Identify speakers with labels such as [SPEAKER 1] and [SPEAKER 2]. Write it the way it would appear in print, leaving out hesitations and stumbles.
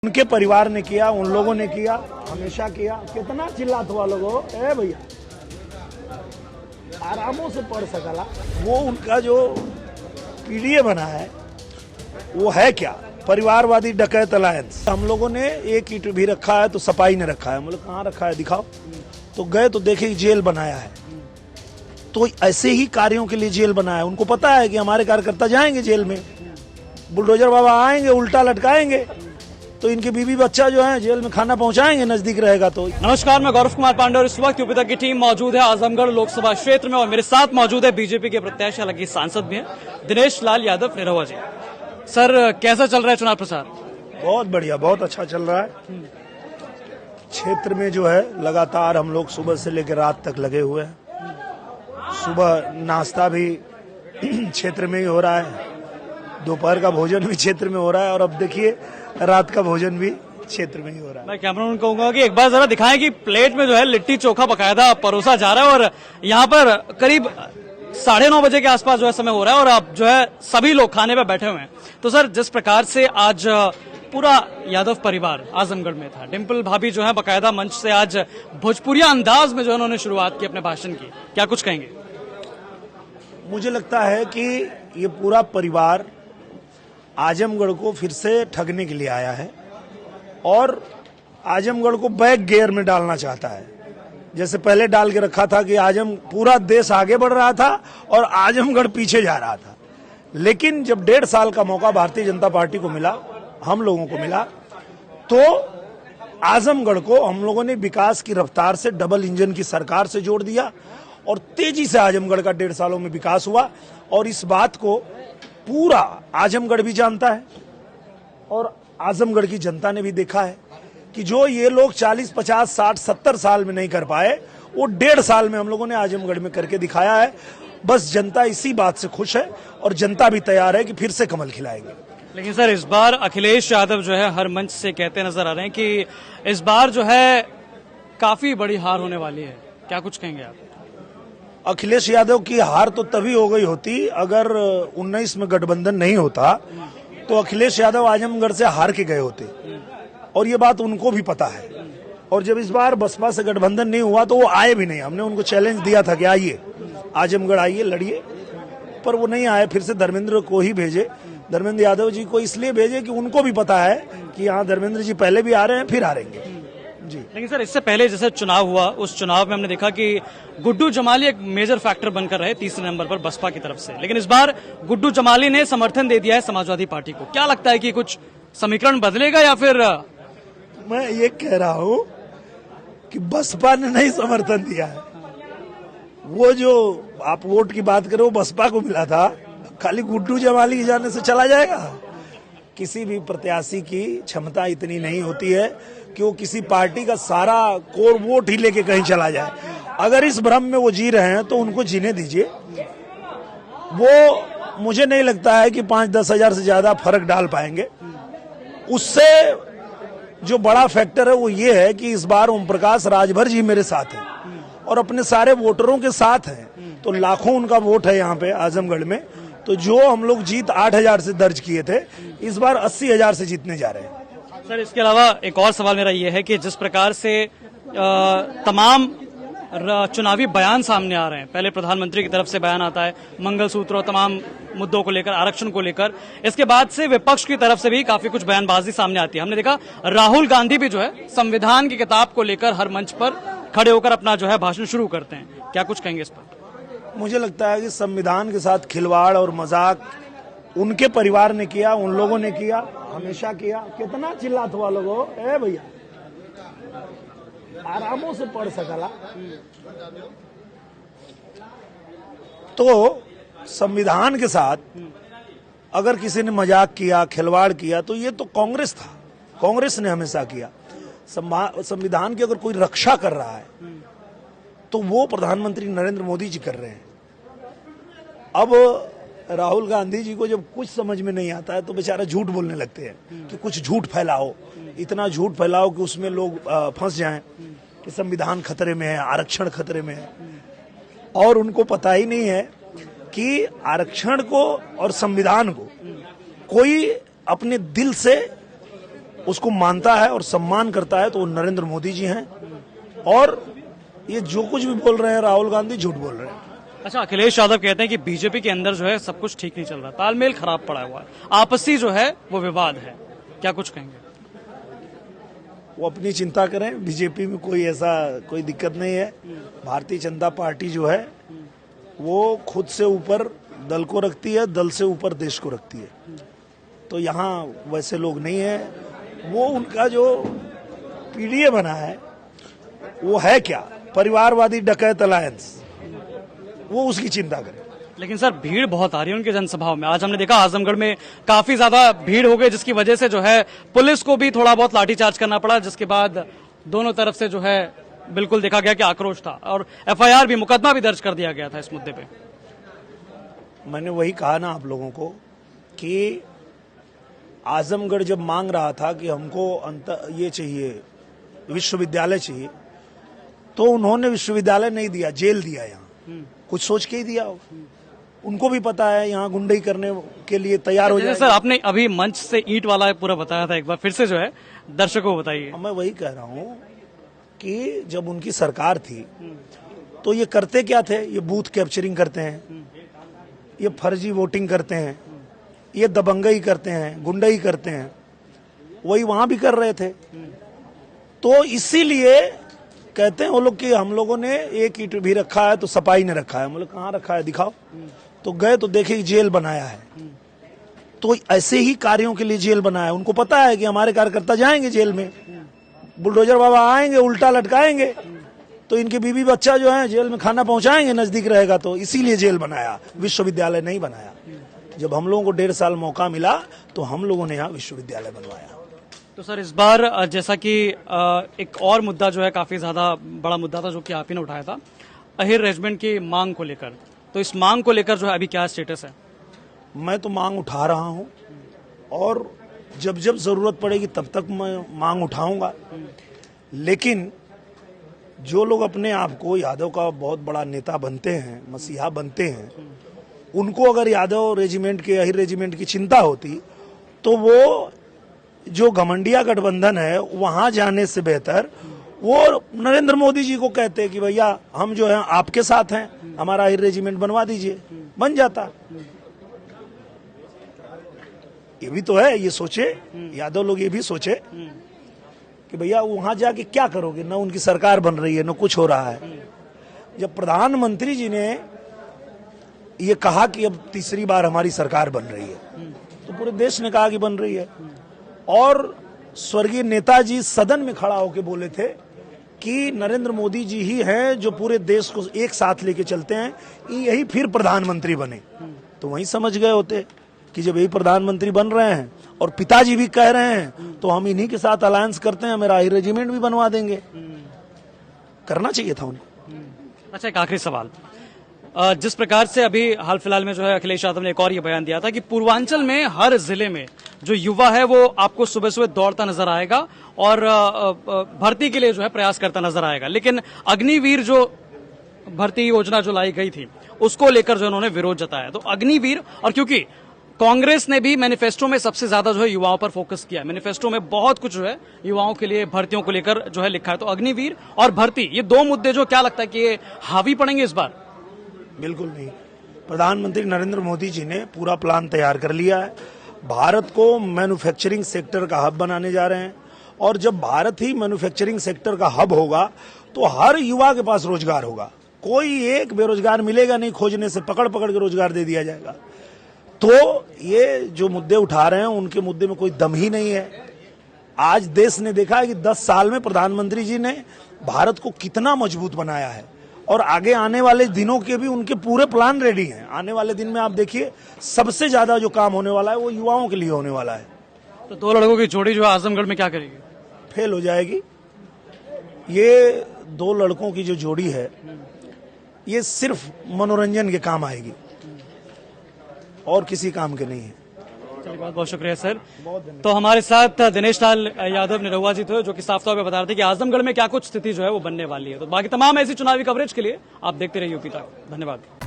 [SPEAKER 1] उनके परिवार ने किया, उन लोगों ने किया, हमेशा किया। कितना चिल्लात हुआ लोगों, ए भैया आरामों से पढ़ सकला। वो उनका जो पीडीए बना है वो है क्या? परिवारवादी डकैत अलायंस। हम लोगों ने एक ईंट भी रखा है तो सपाई ने रखा है। मतलब कहाँ रखा है दिखाओ। तो गए तो देखे जेल बनाया है। तो ऐसे ही कार्यों के लिए जेल बनाया है। उनको पता है कि हमारे कार्यकर्ता जाएंगे जेल में, बुलडोजर बाबा आएंगे, उल्टा लटकाएंगे, तो इनके बीवी बच्चा जो है जेल में खाना पहुंचाएंगे, नजदीक रहेगा तो।
[SPEAKER 2] नमस्कार, मैं गौरव कुमार पांडे और इस वक्त यूपी तक की टीम मौजूद है आजमगढ़ लोकसभा क्षेत्र में और मेरे साथ मौजूद है बीजेपी के प्रत्याशी, हालांकि सांसद भी हैं, दिनेश लाल यादव निरहुआ जी। सर, कैसा चल रहा है चुनाव प्रचार?
[SPEAKER 1] बहुत बढ़िया, बहुत अच्छा चल रहा है। क्षेत्र में जो है लगातार हम लोग सुबह से लेकर रात तक लगे हुए हैं। सुबह नाश्ता भी क्षेत्र में ही हो रहा है, दोपहर का भोजन भी क्षेत्र में हो रहा है और अब देखिए रात का भोजन भी क्षेत्र में ही हो रहा है।
[SPEAKER 2] मैं कैमरामैन को कहूंगा कि एक बार जरा दिखाएं कि प्लेट में जो है लिट्टी चोखा बकायदा परोसा जा रहा है और यहाँ पर करीब 9:30 बजे के आसपास जो है समय हो रहा है और अब जो है सभी लोग खाने पे बैठे हुए हैं। तो सर, जिस प्रकार से आज पूरा यादव परिवार आजमगढ़ में था, डिम्पल भाभी जो है बकायदा मंच से आज भोजपुरिया अंदाज में जो है उन्होंने शुरुआत की अपने भाषण की, क्या कुछ कहेंगे?
[SPEAKER 1] मुझे लगता है कि ये पूरा परिवार आजमगढ़ को फिर से ठगने के लिए आया है और आजमगढ़ को बैक गियर में डालना चाहता है। जैसे पहले डाल के रखा था कि पूरा देश आगे बढ़ रहा था और आजमगढ़ पीछे जा रहा था। लेकिन जब 1.5 साल का मौका भारतीय जनता पार्टी को मिला, हम लोगों को मिला, तो आजमगढ़ को हम लोगों ने विकास की रफ्तार से डबल इंजन की सरकार से जोड़ दिया और तेजी से आजमगढ़ का 1.5 सालों में विकास हुआ। और इस बात को पूरा आजमगढ़ भी जानता है और आजमगढ़ की जनता ने भी देखा है कि जो ये लोग 40, 50, 60, 70 साल में नहीं कर पाए, वो 1.5 साल में हम लोगों ने आजमगढ़ में करके दिखाया है। बस जनता इसी बात से खुश है और जनता भी तैयार है कि फिर से कमल खिलाएंगे।
[SPEAKER 2] लेकिन सर, इस बार अखिलेश यादव जो है हर मंच से कहते नजर आ रहे हैं कि इस बार जो है काफी बड़ी हार होने वाली है, क्या कुछ कहेंगे आप?
[SPEAKER 1] अखिलेश यादव की हार तो तभी हो गई होती अगर 19 में गठबंधन नहीं होता, तो अखिलेश यादव आजमगढ़ से हार के गए होते और ये बात उनको भी पता है। और जब इस बार बसपा से गठबंधन नहीं हुआ तो वो आए भी नहीं। हमने उनको चैलेंज दिया था कि आइए आजमगढ़, आइए लड़िए, पर वो नहीं आए। फिर से धर्मेंद्र को ही भेजे, धर्मेंद्र यादव जी को इसलिए भेजे कि उनको भी पता है कि यहाँ धर्मेंद्र जी पहले भी आ रहे हैं, फिर हारेंगे जी।
[SPEAKER 2] लेकिन सर, इससे पहले जैसे चुनाव हुआ, उस चुनाव में हमने देखा कि गुड्डू जमाली एक मेजर फैक्टर बनकर रहे तीसरे नंबर पर बसपा की तरफ से। लेकिन इस बार गुड्डू जमाली ने समर्थन दे दिया है समाजवादी पार्टी को। क्या लगता है कि कुछ समीकरण बदलेगा या फिर?
[SPEAKER 1] मैं ये कह रहा हूं कि बसपा ने नहीं समर्थन दिया है। वो जो आप वोट की बात करो, बसपा को मिला था, खाली गुड्डू जमाली के जाने से चला जाएगा? किसी भी प्रत्याशी की क्षमता इतनी नहीं होती है कि वो किसी पार्टी का सारा कोर वोट ही लेके कहीं चला जाए। अगर इस भ्रम में वो जी रहे हैं तो उनको जीने दीजिए। वो मुझे नहीं लगता है कि 5-10 हजार से ज्यादा फर्क डाल पाएंगे। उससे जो बड़ा फैक्टर है वो ये है कि इस बार ओम प्रकाश राजभर जी मेरे साथ हैं और अपने सारे वोटरों के साथ हैं, तो लाखों उनका वोट है यहाँ पे आजमगढ़ में। तो जो हम लोग जीत 8,000 से दर्ज किए थे, इस बार 80,000 से जीतने जा रहे हैं।
[SPEAKER 2] सर, इसके अलावा एक और सवाल मेरा ये है कि जिस प्रकार से तमाम चुनावी बयान सामने आ रहे हैं, पहले प्रधानमंत्री की तरफ से बयान आता है मंगलसूत्र और तमाम मुद्दों को लेकर, आरक्षण को लेकर, इसके बाद से विपक्ष की तरफ से भी काफी कुछ बयानबाजी सामने आती है। हमने देखा राहुल गांधी भी जो है संविधान की किताब को लेकर हर मंच पर खड़े होकर अपना जो है भाषण शुरू करते हैं, क्या कुछ कहेंगे इस पर?
[SPEAKER 1] मुझे लगता है कि संविधान के साथ खिलवाड़ और मजाक उनके परिवार ने किया, उन लोगों ने किया, हमेशा किया। कितना चिल्लात हुआ लोगों, ए भैया आरामों से पढ़ सकला। तो संविधान के साथ अगर किसी ने मजाक किया, खिलवाड़ किया, तो ये तो कांग्रेस था। कांग्रेस ने हमेशा किया। संविधान की अगर कोई रक्षा कर रहा है तो वो प्रधानमंत्री नरेंद्र मोदी जी कर रहे हैं। अब राहुल गांधी जी को जब कुछ समझ में नहीं आता है तो बेचारा झूठ बोलने लगते हैं कि कुछ झूठ फैलाओ, इतना झूठ फैलाओ कि उसमें लोग फंस जाएं कि संविधान खतरे में है, आरक्षण खतरे में है। और उनको पता ही नहीं है कि आरक्षण को और संविधान को कोई अपने दिल से उसको मानता है और सम्मान करता है तो वो नरेंद्र मोदी जी हैं। और ये जो कुछ भी बोल रहे हैं राहुल गांधी झूठ बोल रहे हैं।
[SPEAKER 2] अच्छा, अखिलेश यादव कहते हैं कि बीजेपी के अंदर जो है सब कुछ ठीक नहीं चल रहा, तालमेल खराब पड़ा हुआ है, आपसी जो है वो विवाद है, क्या कुछ कहेंगे?
[SPEAKER 1] वो अपनी चिंता करें, बीजेपी में कोई दिक्कत नहीं है। भारतीय जनता पार्टी जो है वो खुद से ऊपर दल को रखती है, दल से ऊपर देश को रखती है। तो यहाँ वैसे लोग नहीं है। वो उनका जो पीडीए बना है वो है क्या, परिवारवादी डकैत अलायंस, वो उसकी चिंता करें।
[SPEAKER 2] लेकिन सर भीड़ बहुत आ रही है उनके जनसभाओं में। आज हमने देखा आजमगढ़ में काफी ज्यादा भीड़ हो गई, जिसकी वजह से जो है पुलिस को भी थोड़ा बहुत लाठीचार्ज करना पड़ा, जिसके बाद दोनों तरफ से जो है बिल्कुल देखा गया कि आक्रोश था और एफआईआर भी, मुकदमा भी दर्ज कर दिया गया था इस मुद्दे पे।
[SPEAKER 1] मैंने वही कहा ना आप लोगों को कि आजमगढ़ जब मांग रहा था कि हमको ये चाहिए, विश्वविद्यालय चाहिए, तो उन्होंने विश्वविद्यालय नहीं दिया, जेल दिया। यहाँ कुछ सोच के ही दिया होगा। उनको भी पता है यहाँ गुंडई करने के लिए तैयार हो जाए।
[SPEAKER 2] सर आपने अभी मंच से ईंट वाला पूरा बताया था, एक बार फिर से जो है दर्शकों को बताइए।
[SPEAKER 1] मैं वही कह रहा हूँ कि जब उनकी सरकार थी तो ये करते क्या थे, ये बूथ कैप्चरिंग करते हैं, ये फर्जी वोटिंग करते हैं, ये दबंगई करते हैं, गुंडई करते हैं, वही वहां भी कर रहे थे। तो इसीलिए कहते हैं वो लोग कि हम लोगों ने एक ईंट भी रखा है तो सपाई ने रखा है। मतलब कहाँ रखा है दिखाओ। तो गए तो देखे जेल बनाया है। तो ऐसे ही कार्यों के लिए जेल बनाया है। उनको पता है कि हमारे कार्यकर्ता जाएंगे जेल में, बुलडोजर बाबा आएंगे, उल्टा लटकाएंगे, तो इनके बीवी बच्चा जो है जेल में खाना पहुंचाएंगे, नजदीक रहेगा। तो इसीलिए जेल बनाया, विश्वविद्यालय नहीं बनाया। जब हम लोगों को 1.5 साल मौका मिला तो हम लोगों ने यहाँ विश्वविद्यालय बनवाया।
[SPEAKER 2] तो सर इस बार जैसा कि एक और मुद्दा जो है काफी ज्यादा बड़ा मुद्दा था जो कि आप ही ने उठाया था, अहिर रेजिमेंट की मांग को लेकर, तो इस मांग को लेकर जो है अभी क्या स्टेटस है?
[SPEAKER 1] मैं तो मांग उठा रहा हूं और जब जब जरूरत पड़ेगी तब तक मैं मांग उठाऊंगा। लेकिन जो लोग अपने आप को यादव का बहुत बड़ा नेता बनते हैं, मसीहा बनते हैं, उनको अगर यादव रेजिमेंट के, अहिर रेजिमेंट की चिंता होती तो वो जो घमंडिया गठबंधन है वहां जाने से बेहतर वो नरेंद्र मोदी जी को कहते कि भैया हम जो है आपके साथ हैं, हमारा अहिर रेजिमेंट बनवा दीजिए, बन जाता। ये भी तो है, ये सोचे यादव लोग, ये भी सोचे कि भैया वहां जाके क्या करोगे, ना उनकी सरकार बन रही है, ना कुछ हो रहा है। जब प्रधानमंत्री जी ने ये कहा कि अब तीसरी बार हमारी सरकार बन रही है, तो पूरे देश ने कहा कि बन रही है। और स्वर्गीय नेताजी सदन में खड़ा होकर बोले थे कि नरेंद्र मोदी जी ही हैं जो पूरे देश को एक साथ लेके चलते हैं, यही फिर प्रधानमंत्री बने। तो वहीं समझ गए होते कि जब यही प्रधानमंत्री बन रहे हैं और पिताजी भी कह रहे हैं तो हम इन्हीं के साथ अलायंस करते हैं, मेरा अहिर रेजिमेंट भी बनवा देंगे। करना चाहिए था उनको।
[SPEAKER 2] अच्छा, एक आखिरी सवाल, जिस प्रकार से अभी हाल फिलहाल में जो है अखिलेश यादव ने एक और ये बयान दिया था कि पूर्वांचल में हर जिले में जो युवा है वो आपको सुबह सुबह दौड़ता नजर आएगा और भर्ती के लिए जो है प्रयास करता नजर आएगा, लेकिन अग्निवीर जो भर्ती योजना जो लाई गई थी उसको लेकर जो उन्होंने विरोध जताया। तो अग्निवीर, और क्योंकि कांग्रेस ने भी मैनिफेस्टो में सबसे ज्यादा जो है युवाओं पर फोकस किया, मैनिफेस्टो में बहुत कुछ जो है युवाओं के लिए भर्तियों को लेकर जो है लिखा है, तो अग्निवीर और भर्ती ये दो मुद्दे जो क्या लगता है कि ये हावी पड़ेंगे इस बार?
[SPEAKER 1] बिल्कुल नहीं। प्रधानमंत्री नरेंद्र मोदी जी ने पूरा प्लान तैयार कर लिया है। भारत को मैन्युफैक्चरिंग सेक्टर का हब बनाने जा रहे हैं और जब भारत ही मैन्युफैक्चरिंग सेक्टर का हब होगा तो हर युवा के पास रोजगार होगा। कोई एक बेरोजगार मिलेगा नहीं, खोजने से पकड़ पकड़ के रोजगार दे दिया जाएगा। तो ये जो मुद्दे उठा रहे हैं उनके मुद्दे में कोई दम ही नहीं है। आज देश ने देखा है कि 10 साल में प्रधानमंत्री जी ने भारत को कितना मजबूत बनाया है और आगे आने वाले दिनों के भी उनके पूरे प्लान रेडी हैं। आने वाले दिन में आप देखिए सबसे ज्यादा जो काम होने वाला है वो युवाओं के लिए होने वाला है।
[SPEAKER 2] तो दो लड़कों की जोड़ी जो है आजमगढ़ में क्या करेगी?
[SPEAKER 1] फेल हो जाएगी। ये दो लड़कों की जो जोड़ी है ये सिर्फ मनोरंजन के काम आएगी और किसी काम के नहीं है।
[SPEAKER 2] चलिए, बहुत बहुत शुक्रिया सर। तो हमारे साथ दिनेश लाल यादव निरहुआ जी थे जो कि साफ तौर पे बता रहे थे कि आजमगढ़ में क्या कुछ स्थिति जो है वो बनने वाली है। तो बाकी तमाम ऐसी चुनावी कवरेज के लिए आप देखते रहिए यूपी तक। धन्यवाद।